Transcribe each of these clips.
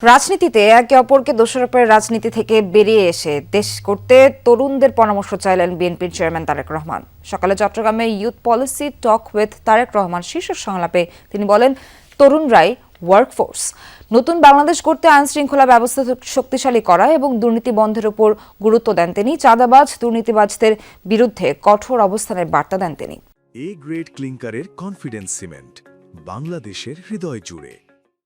রাজনীতিতে একে অপরকে দোষারোপের রাজনীতি থেকে বেরিয়ে এসে দেশ করতে তরুণদের পরামর্শ চাইলেন বিএনপির চেয়ারম্যান তারেক রহমান। সকালে চট্টগ্রামে youth policy talk with Tarique Rahman শীর্ষক সংলাপে তিনি বলেন, তরুণরাই ওয়ার্কফোর্স। নতুন বাংলাদেশ করতে আইন শৃঙ্খলা ব্যবস্থা শক্তিশালী করা এবং দুর্নীতি বন্ধের উপর গুরুত্ব দেন তিনি। চাঁদাবাজ দুর্নীতিবাজদের বিরুদ্ধে কঠোর অবস্থানের বার্তা দেন তিনি। এ গ্রেড ক্লিংকারের কনফিডেন্স সিমেন্ট, বাংলাদেশের হৃদয় জুড়ে।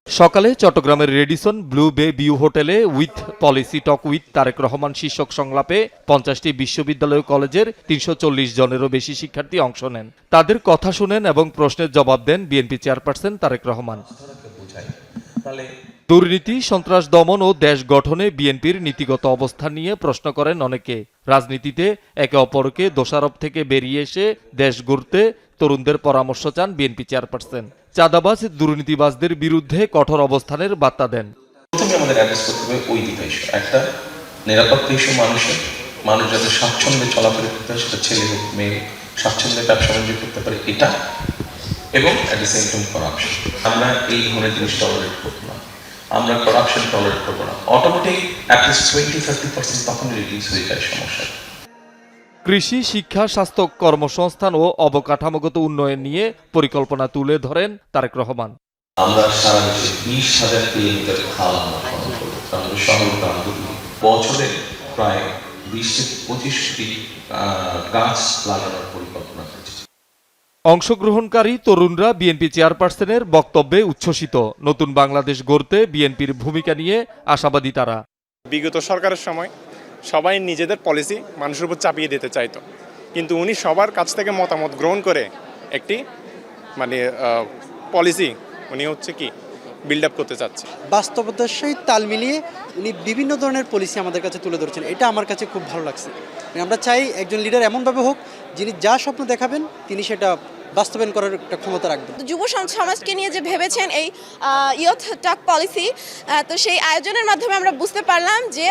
সকালে চট্টগ্রামের রেডিসন ব্লু বে ভিউ হোটেলে with policy talk with Tarique Rahman শীর্ষক সংলাপে 50টি বিশ্ববিদ্যালয় কলেজের 340 জনেরও বেশি শিক্ষার্থী অংশ নেন। তাদের কথা শুনেন এবং প্রশ্নের জবাব দেন বিএনপি চেয়ারপারসন তারেক রহমান। দুর্নীতি, সন্ত্রাস দমন ও দেশ গঠনে বিএনপির নীতিগত অবস্থান নিয়ে প্রশ্ন করেন অনেকে। রাজনীতিতে একে অপরকে দোষারোপ থেকে বেরিয়ে এসে দেশ গড়তে তরুণদের পরামর্শ চান বিএনপি চেয়ারপারসন। চাঁদাবাজ দুর্নীতিবাজদের বিরুদ্ধে কঠোর অবস্থানের বার্তা দেন। প্রথমে আমাদের অ্যাড্রেস করতে হবে ওই দুটো ইস্যু। একটা, নিরাপত্তা ইস্যু, মানুষ যাতে স্বাচ্ছন্দ্যে চলাফেরা করতে হয়, সেটা ছেলে হোক মেয়ে, স্বাচ্ছন্দ্যে ব্যবসা বাণিজ্য করতে পারে, এটা। এবং at the same time corruption. আমরা এই ধরনের জিনিস টলারেট করবো না, আমরা করাপশন টলারেট করবো না। অটোমেটিক অ্যাটলিস্ট 20-30% তখন রিডিউস হয়ে যায় সমস্যা। কৃষি, শিক্ষা, স্বাস্থ্য, কর্মসংস্থান ও অবকাঠামোগত উন্নয়ন নিয়ে পরিকল্পনা তুলে ধরেন তারেক রহমান। আমরা সারা দেশে 20,000 কিলোমিটার খাল আমরা খনন করবো। আমাদের শহর গ্রামগুলি বছরে প্রায় 20-25 কোটি গাছ লাগানোর পরিকল্পনা করছে। অংশগ্রহণকারী তরুণরা বিএনপি চেয়ারপারসনের বক্তব্যে উচ্ছ্বসিত। নতুন বাংলাদেশ গড়তে বিএনপির ভূমিকা নিয়ে আশাবাদী তারা। বিগত সরকারের সময় সবাই নিজেদের পলিসি মানুষের উপর চাপিয়ে দিতে চাইতো, কিন্তু উনি সবার কাছ থেকে মতামত গ্রহণ করে একটি পলিসি উনি বিল্ড আপ করতে চাচ্ছে। বাস্তবতার সহিত তাল মিলিয়ে উনি বিভিন্ন ধরনের পলিসি আমাদের কাছে তুলে ধরছেন। এটা আমার কাছে খুব ভালো লাগছে। আমরা চাই একজন লিডার এমনভাবে হোক যিনি যা স্বপ্ন দেখাবেন তিনি সেটা বাস্তবায়ন করার একটা ক্ষমতা রাখবেন। যুব সমাজকে নিয়ে যে ভেবেছেন এই ইয়ুথ টক পলিসি, তো সেই আয়োজনের মাধ্যমে আমরা বুঝতে পারলাম যে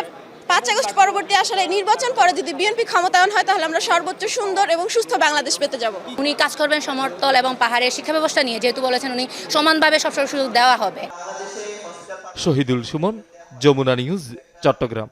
5 আগস্ট পরবর্তী আসলে নির্বাচন পরে যদি বিএনপি ক্ষমতায়ন হয় তাহলে আমরা সর্বোচ্চ সুন্দর এবং সুস্থ বাংলাদেশ পেতে যাব। উনি কাজ করবেন সমতল এবং পাহাড়ের শিক্ষা ব্যবস্থা নিয়ে, যেহেতু বলেছেন উনি সমানভাবে সব সুযোগ দেওয়া হবে। শহীদুল সুমন, যমুনা নিউজ, চট্টগ্রাম।